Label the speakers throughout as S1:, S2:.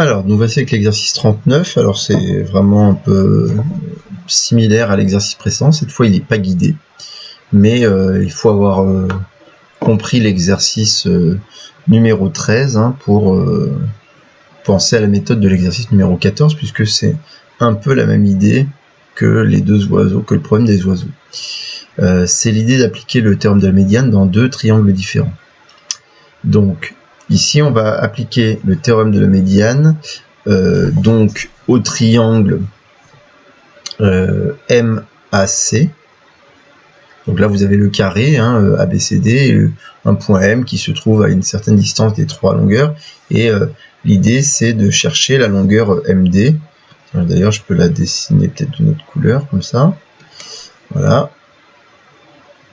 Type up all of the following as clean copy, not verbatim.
S1: Alors, nous voici avec l'exercice 39. Alors, c'est vraiment un peu similaire à l'exercice précédent. Cette fois, il n'est pas guidé. Mais il faut avoir compris l'exercice numéro 13 pour penser à la méthode de l'exercice numéro 14, puisque c'est un peu la même idée que les deux oiseaux, que le problème des oiseaux. C'est l'idée d'appliquer le théorème de la médiane dans deux triangles différents. Donc, ici, on va appliquer le théorème de la médiane donc au triangle MAC. Donc là, vous avez le carré, ABCD, et un point M qui se trouve à une certaine distance des trois longueurs. Et l'idée, c'est de chercher la longueur MD. D'ailleurs, je peux la dessiner peut-être d'une autre couleur, comme ça. Voilà.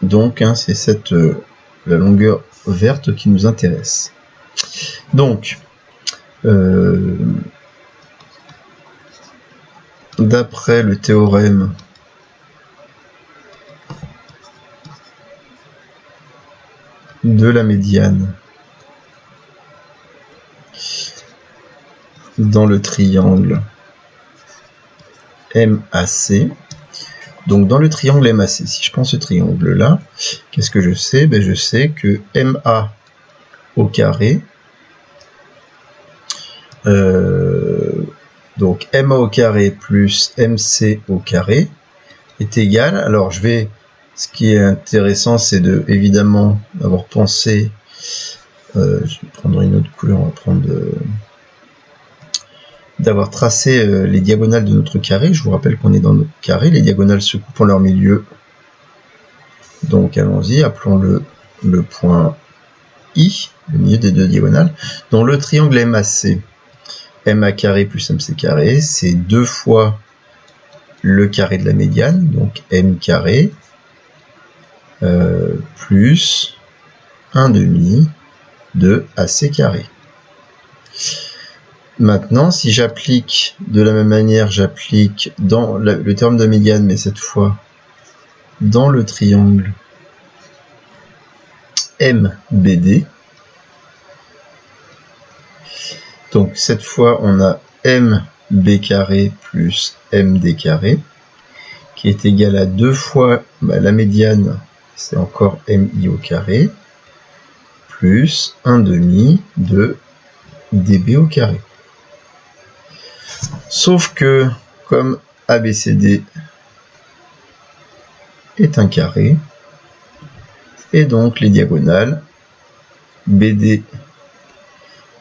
S1: Donc, c'est la longueur verte qui nous intéresse. Donc, d'après le théorème de la médiane dans le triangle MAC, donc dans le triangle MAC, si je prends ce triangle là, qu'est-ce que je sais? Je sais que MA au carré, donc MA au carré plus MC au carré est égal, alors ce qui est intéressant, c'est évidemment d'avoir pensé, je vais prendre une autre couleur, on va prendre d'avoir tracé les diagonales de notre carré. Je vous rappelle qu'on est dans notre carré, les diagonales se coupent en leur milieu. Donc allons-y, appelons-le le point I, le milieu des deux diagonales. Dans le triangle MAC, MA carré plus MC carré, c'est 2 fois le carré de la médiane, donc M carré, plus 1/2 de AC carré. Maintenant, si j'applique de la même manière, j'applique dans le théorème de la médiane, mais cette fois dans le triangle MBD. Donc cette fois, on a MB carré plus MD carré, qui est égal à 2 fois la médiane, c'est encore MI au carré, plus 1/2 de DB au carré. Sauf que, comme ABCD est un carré, et donc les diagonales BD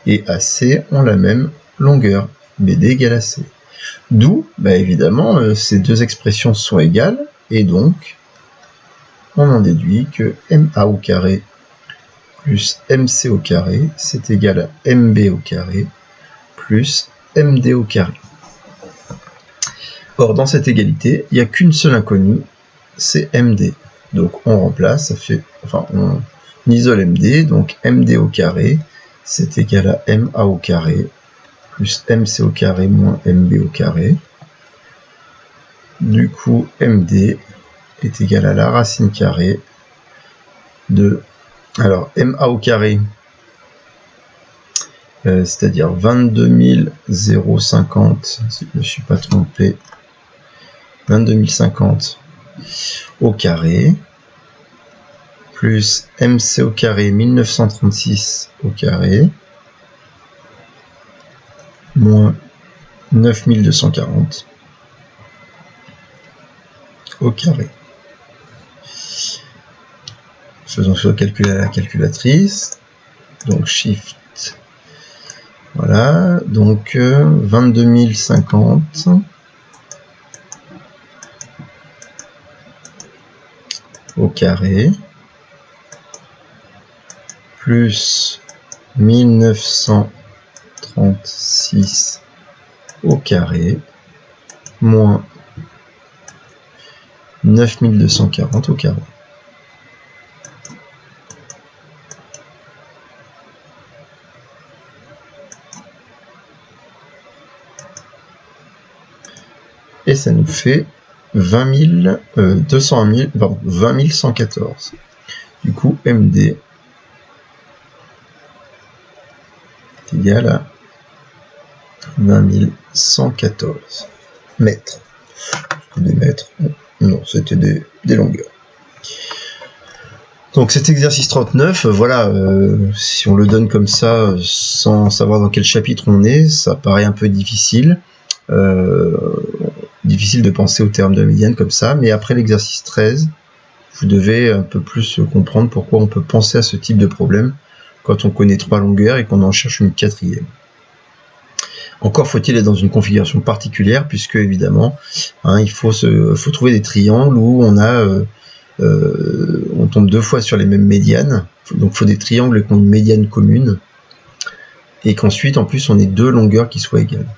S1: et AC ont la même longueur, BD égale AC. D'où, évidemment, ces deux expressions sont égales, et donc on en déduit que MA au carré plus MC au carré, c'est égal à MB au carré plus MD au carré. Or, dans cette égalité, il n'y a qu'une seule inconnue, c'est MD. Donc on remplace, on isole MD, donc MD au carré, c'est égal à MA au carré, plus MC au carré moins MB au carré. Du coup, MD est égal à la racine carrée de... Alors, MA au carré, c'est-à-dire 22 050, si je ne me suis pas trompé, 22 050 au carré, plus MC au carré 1936 au carré, moins 9240 au carré. Faisons sur la calculatrice, donc shift, voilà, donc 22 050 au carré, plus 1936 au carré, moins 9240 au carré. Et ça nous fait 20 114. Du coup, MD est égal à 20 114 mètres. Des mètres? Non, c'était des longueurs. Donc cet exercice 39, voilà, si on le donne comme ça, sans savoir dans quel chapitre on est, ça paraît un peu difficile. Difficile de penser au terme de médiane comme ça, mais après l'exercice 13, vous devez un peu plus comprendre pourquoi on peut penser à ce type de problème quand on connaît 3 longueurs et qu'on en cherche une 4e. Encore faut-il être dans une configuration particulière, puisque évidemment, hein, il faut trouver des triangles où on tombe 2 fois sur les mêmes médianes. Donc il faut des triangles qui ont une médiane commune, et qu'ensuite en plus on ait 2 longueurs qui soient égales.